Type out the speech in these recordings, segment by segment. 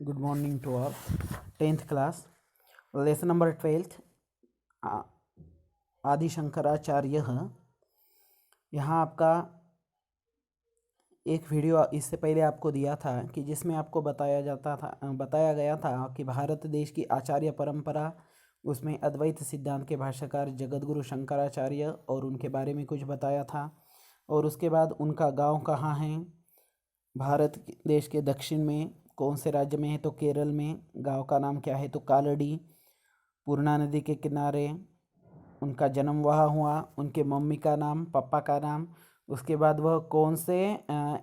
Good morning to all. 10th class, lesson number 12th, आदि शंकराचार्य। यहाँ आपका एक वीडियो इससे पहले आपको दिया था कि जिसमें आपको बताया गया था कि भारत देश की आचार्य परंपरा, उसमें अद्वैत सिद्धांत के भाष्यकार जगतगुरु शंकराचार्य और उनके बारे में कुछ बताया था। और उसके बाद उनका गांव कहाँ है, भारत देश के दक्षिण में कौन से राज्य में है, तो केरल में। गांव का नाम क्या है, तो कालड़ी, पूर्णा नदी के किनारे। उनका जन्म वहाँ हुआ, उनके मम्मी का नाम, पापा का नाम। उसके बाद वह कौन से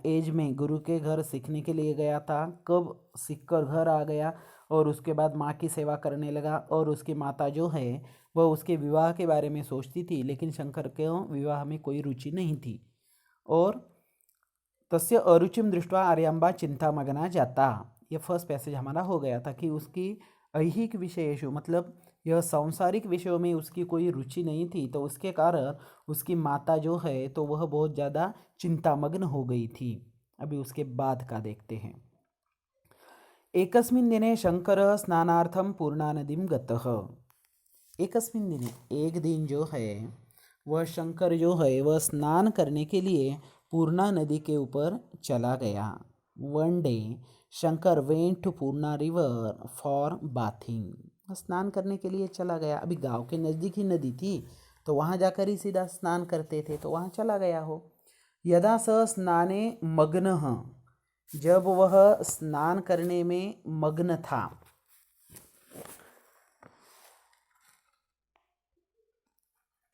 एज में गुरु के घर सीखने के लिए गया था, कब सीखकर घर आ गया, और उसके बाद माँ की सेवा करने लगा। और उसकी माता जो है वह उसके विवाह के बारे में सोचती थी, लेकिन शंकर के विवाह में कोई रुचि नहीं थी। और तस्य अरुचिम दृष्टवा आर्यांबा चिंता मगना जाता। ये फर्स्ट पैसेज हमारा हो गया था कि उसकी ऐहिक विषयेषु, मतलब यह सांसारिक विषयों में उसकी कोई रुचि नहीं थी, तो उसके कारण उसकी माता जो है तो वह बहुत ज़्यादा चिंतामग्न हो गई थी। अभी उसके बाद का देखते हैं। एकस्मिन् दिने शंकर स्नानार्थम पूर्णा नदीम गतः। एकस्मिन् दिने, एक दिन जो है वह शंकर जो है वह स्नान करने के लिए पूर्णा नदी के ऊपर चला गया। One day Shankar went to Purna river for bathing. स्नान करने के लिए चला गया। अभी गांव के नज़दीक ही नदी थी, तो वहाँ जाकर ही सीधा स्नान करते थे, तो वहाँ चला गया हो। यदा स स्नाने मग्नः, जब वह स्नान करने में मग्न था,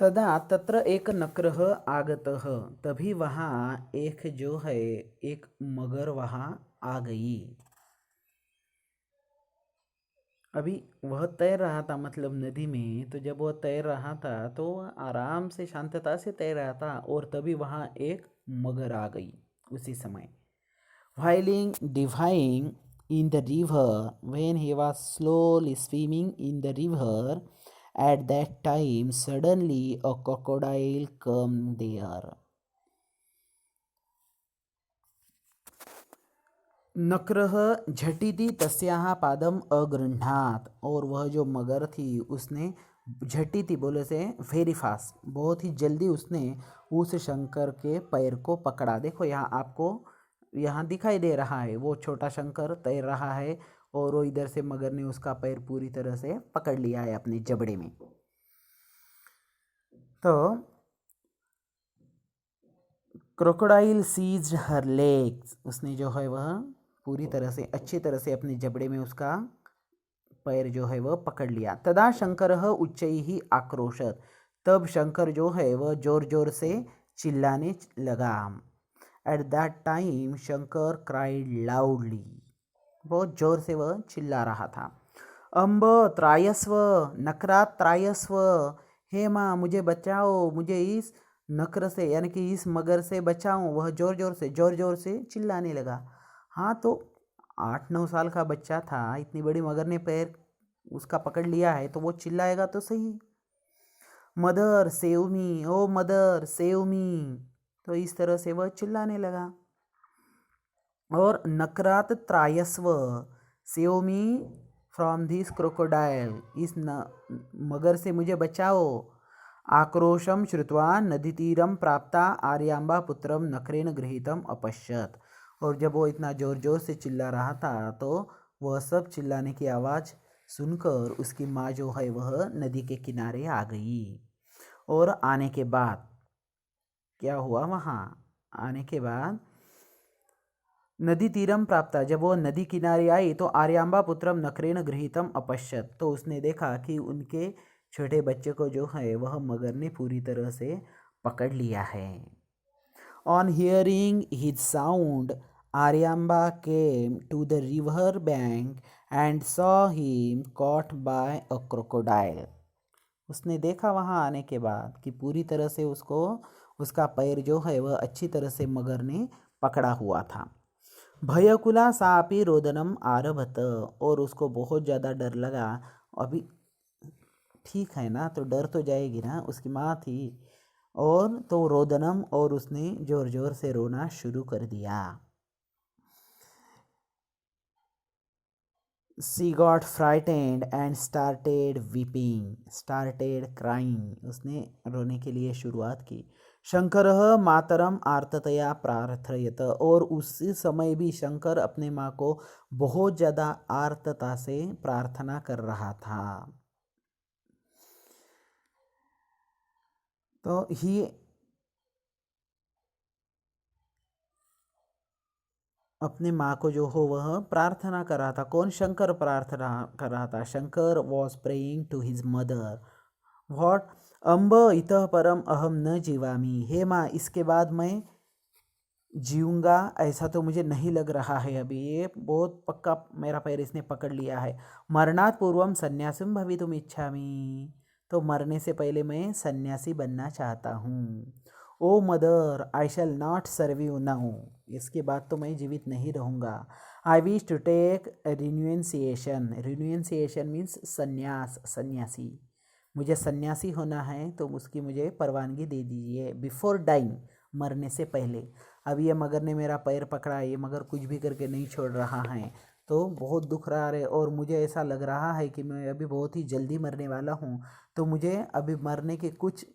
तदा तत्र एक नक्रः आगतः, तभी वहाँ एक जो है एक मगर वहाँ आ गई। अभी वह तैर रहा था, मतलब नदी में, तो जब वह तैर रहा था तो आराम से शांतता से तैर रहा था, और तभी वहाँ एक मगर आ गई उसी समय। Whiling diving in the river, when he was slowly swimming in the river, at that time suddenly a crocodile came there. नक्रः झटिति तस्याः पादम अगृह्णात्, और वह जो मगर थी उसने झटिति बोले से वेरी फास्ट, बहुत ही जल्दी उसने उस शंकर के पैर को पकड़ा। देखो यहाँ आपको यहाँ दिखाई दे रहा है वो छोटा शंकर तैर रहा है, और वो इधर से मगर ने उसका पैर पूरी तरह से पकड़ लिया है अपने जबड़े में। तो क्रोकोडाइल सीज्ड हर लेग्स, उसने जो है वह पूरी तरह से अच्छी तरह से अपने जबड़े में उसका पैर जो है वह पकड़ लिया। तदा शंकर उच्चैः आक्रोशत, तब शंकर जो है वह जोर जोर से चिल्लाने लगा। At that time Shankar cried loudly, बहुत जोर से वह चिल्ला रहा था। अम्ब त्रायस्व, नकरात त्रायस्व, हे माँ मुझे बचाओ, मुझे इस नक्र से यानी कि इस मगर से बचाओ। वह जोर जोर से चिल्लाने लगा। हाँ, तो 8-9 साल का बच्चा था, इतनी बड़ी मगर ने पैर उसका पकड़ लिया है, तो वो चिल्लाएगा तो सही। Mother save me, oh mother save me, तो इस तरह से वह चिल्लाने लगा। और नकरात त्रायस्व, save me from this crocodile, इस मगर से मुझे बचाओ। आक्रोशम श्रुत्वा नदीतीरम प्राप्ता आर्यांबा पुत्रम नकरेण गृहीतम अपश्यत, और जब वो इतना जोर जोर से चिल्ला रहा था तो वह सब चिल्लाने की आवाज़ सुनकर उसकी माँ जो है वह नदी के किनारे आ गई। और आने के बाद क्या हुआ, वहाँ आने के बाद नदी तीरम प्राप्ता, जब वो नदी किनारे आई तो आर्यांबा पुत्रम नकरेण गृहीतम अपश्यत, तो उसने देखा कि उनके छोटे बच्चे को जो है वह मगर ने पूरी तरह से पकड़ लिया है। On hearing his sound Aryamba came to the river bank and saw him caught by a crocodile, उसने देखा वहाँ आने के बाद कि पूरी तरह से उसको उसका पैर जो है वह अच्छी तरह से मगर ने पकड़ा हुआ था। भयकुला सापी रोदनम आरभत, और उसको बहुत ज़्यादा डर लगा। अभी ठीक है ना, तो डर तो जाएगी ना, उसकी माँ थी। और तो रोदनम, और उसने जोर जोर से रोना शुरू कर दिया। She got frightened and started weeping, started crying, उसने रोने के लिए शुरुआत की। शंकरः मातरम आर्ततया प्रार्थयत, और उसी समय भी शंकर अपने माँ को बहुत ज़्यादा आर्तता से प्रार्थना कर रहा था। तो ही अपने माँ को जो हो वह प्रार्थना कर रहा था। कौन? शंकर प्रार्थना कर रहा था। Shankar was praying to his mother what? अम्ब इतः परम अहम न जीवामी, हे माँ इसके बाद मैं जीऊँगा ऐसा तो मुझे नहीं लग रहा है अभी, ये बहुत पक्का मेरा पैर इसने पकड़ लिया है। मरणात् पूर्वम सन्यासिम भवितुम इच्छामि, तो मरने से पहले मैं सन्यासी बनना चाहता हूँ। Oh mother I shall not serve you now, इसके बाद तो मैं जीवित नहीं रहूँगा। I wish to take renunciation, renunciation means सन्यास, सन्यासी, मुझे सन्यासी होना है तो उसकी मुझे परवानगी दे दीजिए। बिफोर डाइंग, मरने से पहले। अब ये मगर ने मेरा पैर पकड़ा, ये मगर कुछ भी करके नहीं छोड़ रहा है, तो बहुत दुख रहा है और मुझे ऐसा लग रहा है कि मैं अभी बहुत ही जल्दी मरने वाला हूँ, तो मुझे अभी मरने के कुछ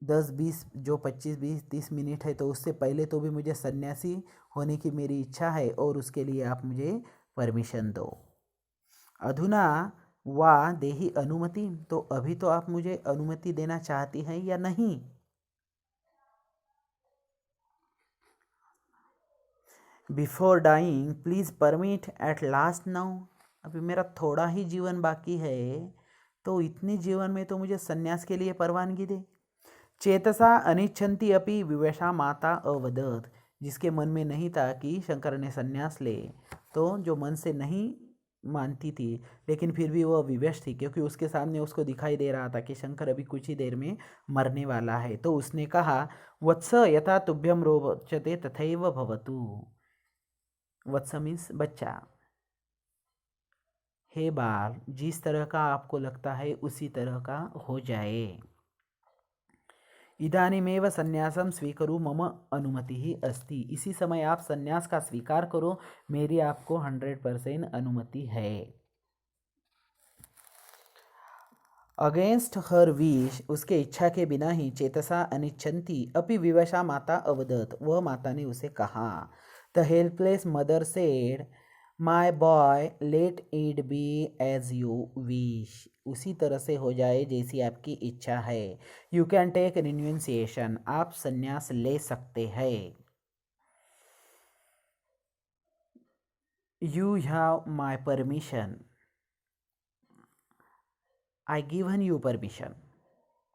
10-20 जो 25-20-30 मिनट है तो उससे पहले तो भी मुझे सन्यासी होने की मेरी इच्छा है और उसके लिए आप मुझे परमिशन दो। अधुना वा देहि अनुमति, तो अभी तो आप मुझे अनुमति देना चाहती हैं या नहीं? Before dying please permit at last now, अभी मेरा थोड़ा ही जीवन बाकी है तो इतने जीवन में तो मुझे सन्यास के लिए परवानगी दे। चेतसा अनिच्छन्ति अपि विवशा माता अवदत, जिसके मन में नहीं था कि शंकर ने सन्यास ले, तो जो मन से नहीं मानती थी लेकिन फिर भी वह विवश थी क्योंकि उसके सामने उसको दिखाई दे रहा था कि शंकर अभी कुछ ही देर में मरने वाला है, तो उसने कहा वत्स यथा तुभ्यम रोचते तथैव भवतु। वत्स मीन्स बच्चा, हे बाल जिस तरह का आपको लगता है उसी तरह का हो जाए। इदानीमेव संन्यासम स्वीकरो मम अनुमति ही अस्ति, इसी समय आप संन्यास का स्वीकार करो, मेरी आपको 100% अनुमति है। अगेंस्ट हर विश, उसके इच्छा के बिना ही, चेतसा अनिच्छन्ति अपि विवशा माता अवदत, वह माता ने उसे कहा। The helpless mother said my boy let it be as you wish, उसी तरह से हो जाए जैसी आपकी इच्छा है। यू कैन टेक रिन्यूएंसिएशन, आप संन्यास ले सकते हैं। You have my permission, I given you permission,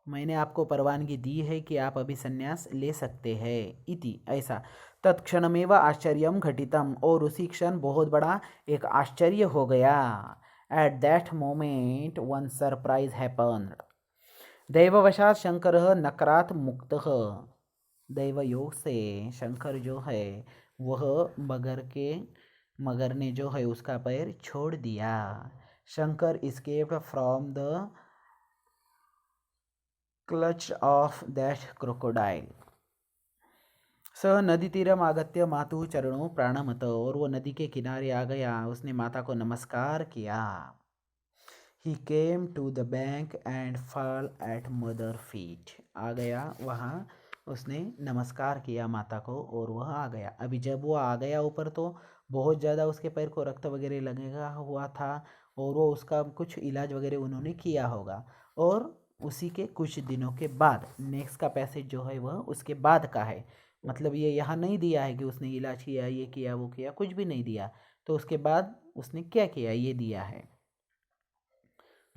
मैंने आपको परवानगी दी है कि आप अभी संन्यास ले सकते हैं। इति, ऐसा। तत्क्षणमेव आश्चर्यम घटितम, और उसी क्षण बहुत बड़ा एक आश्चर्य हो गया। At that moment one surprise happened, दैववशात शंकर नकरात मुक्त, दैव योग से शंकर जो है वह मगर ने जो है उसका पैर छोड़ दिया। Shankar escaped from the clutch of that crocodile। सह नदी तीरम आगत्य मातु चरणों प्राणमत, और वो नदी के किनारे आ गया, उसने माता को नमस्कार किया। He came to the bank and fall at mother feet, आ गया वहाँ, उसने नमस्कार किया माता को और वह आ गया। अभी जब वो आ गया ऊपर तो बहुत ज़्यादा उसके पैर को रक्त वगैरह लगेगा हुआ था और वो उसका कुछ इलाज वगैरह उन्होंने किया होगा। और उसी के कुछ दिनों के बाद, नेक्स्ट का पैसेज जो है वह उसके बाद का है, मतलब ये यहाँ नहीं दिया है कि उसने इलाज किया, ये किया, वो किया, कुछ भी नहीं दिया। तो उसके बाद उसने क्या किया ये दिया है,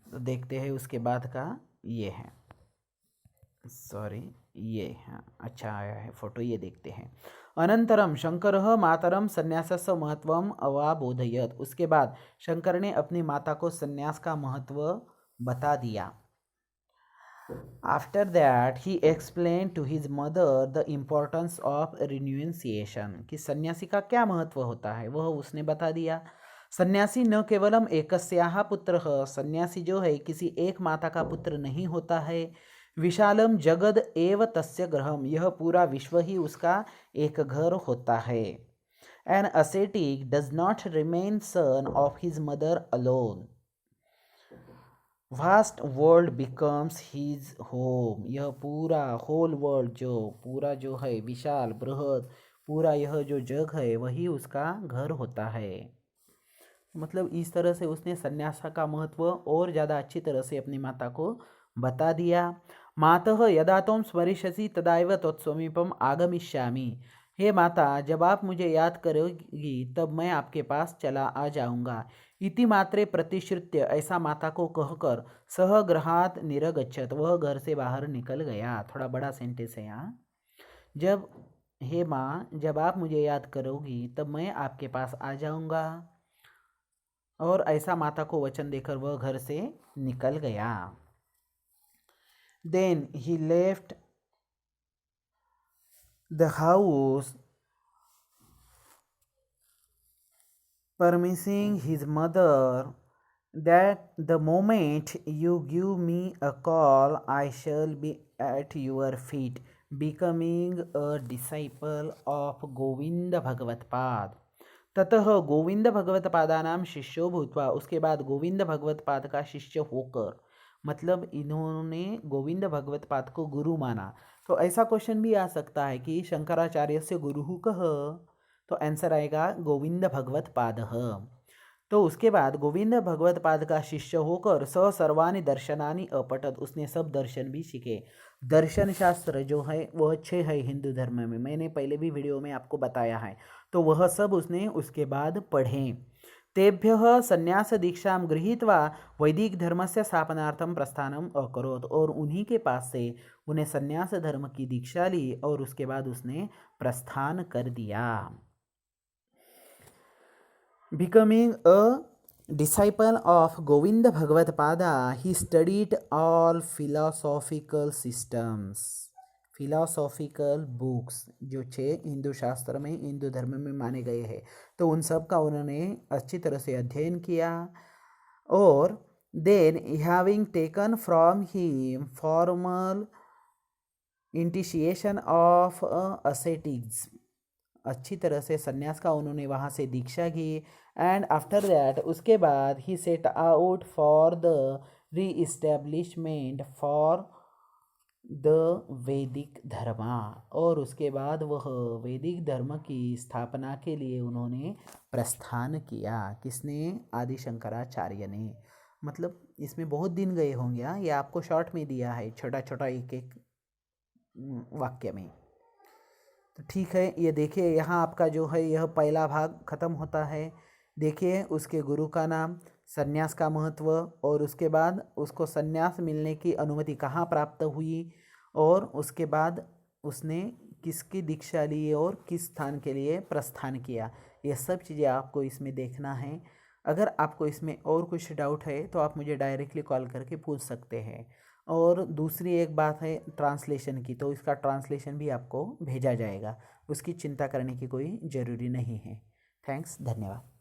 तो देखते हैं उसके बाद का। ये है, सॉरी ये है, अच्छा आया है फोटो, ये देखते हैं। अनंतरम शंकर मातरम संन्यासस्य महत्वम अवाबोधयत, उसके बाद शंकर ने अपनी माता को संन्यास का महत्व बता दिया। After that he explain to his mother the importance of renunciation, कि सन्यासी का क्या महत्व होता है वह उसने बता दिया। सन्यासी न केवलम एकस्याः पुत्रः, सन्यासी जो है किसी एक माता का पुत्र नहीं होता है। विशालम जगद एव तस्य गृहम, यह पूरा विश्व ही उसका एक घर होता है। An ascetic does not remain son of his mother alone. Vast world becomes his home. यह पूरा होल वर्ल्ड पूरा जो है विशाल बृहद पूरा यह जो जग है वही उसका घर होता है। मतलब इस तरह से उसने संन्यास का महत्व और ज़्यादा अच्छी तरह से अपनी माता को बता दिया। मातः यदा त्वं स्मरिष्यसि तदैव त्वत्समीपम् आगमिष्यामि। हे माता, जब आप मुझे याद करोगी तब मैं आपके पास चला आ जाऊंगा। इति मात्रे प्रतिश्रुत्य, ऐसा माता को कहकर सह गृहात् निरगच्छत, वह घर से बाहर निकल गया। थोड़ा बड़ा सेंटेंस है यहाँ। जब हे माँ, जब आप मुझे याद करोगी तब मैं आपके पास आ जाऊंगा। और ऐसा माता को वचन देकर वह घर से निकल गया। Then he left the house, promising his mother that the moment you give me a call, I shall be at your feet, becoming a disciple of Govinda Bhagavatpad. ततः गोविंद भगवत पादानाम शिष्यो भूत्वा, उसके बाद गोविंद भगवत पाद का शिष्य होकर, मतलब इन्होंने गोविंद भगवत पाद को गुरु माना। तो ऐसा क्वेश्चन भी आ सकता है कि शंकराचार्य से गुरु कह, तो आंसर आएगा गोविंद भगवत पाद। तो उसके बाद गोविंद भगवत पाद का शिष्य होकर स सर्वानि दर्शनानि अपठत, उसने सब दर्शन भी सीखे। दर्शन शास्त्र जो है वह 6 है हिंदू धर्म में, मैंने पहले भी वीडियो में आपको बताया है। तो वह सब उसने उसके बाद पढ़े। तेभ्यः संन्यास दीक्षां गृहीत्वा वैदिक धर्मस्य स्थापनार्थं प्रस्थानम अकरोत्, और उन्हीं के पास से उन्हें संन्यास धर्म की दीक्षा ली और उसके बाद उसने प्रस्थान कर दिया। Becoming a disciple of Govinda Bhagavad-pada, he studied all philosophical systems, philosophical books जो 6 हिंदू शास्त्र में हिंदू धर्म में माने गए हैं, तो उन सब का उन्होंने अच्छी तरह से अध्ययन किया। और then having taken from him formal initiation of ascetics, अच्छी तरह से संन्यास का उन्होंने वहाँ से दीक्षा की। एंड आफ्टर दैट, उसके बाद ही सेट आउट फॉर द री इस्टेब्लिशमेंट फॉर द वैदिक धर्म, और उसके बाद वह वैदिक धर्म की स्थापना के लिए उन्होंने प्रस्थान किया। किसने? आदि शंकराचार्य ने। मतलब इसमें बहुत दिन गए होंगे, ये आपको शॉर्ट में दिया है, छोटा छोटा एक एक वाक्य में। तो ठीक है, ये देखिए यहाँ आपका जो है यह पहला भाग खत्म होता है। देखिए उसके गुरु का नाम, संन्यास का महत्व, और उसके बाद उसको संन्यास मिलने की अनुमति कहाँ प्राप्त हुई, और उसके बाद उसने किसकी दीक्षा ली और किस स्थान के लिए प्रस्थान किया। ये सब चीज़ें आपको इसमें देखना है। अगर आपको इसमें और कुछ डाउट है तो आप मुझे डायरेक्टली कॉल करके पूछ सकते हैं। और दूसरी एक बात है ट्रांसलेशन की, तो इसका ट्रांसलेशन भी आपको भेजा जाएगा, उसकी चिंता करने की कोई ज़रूरी नहीं है। थैंक्स, धन्यवाद।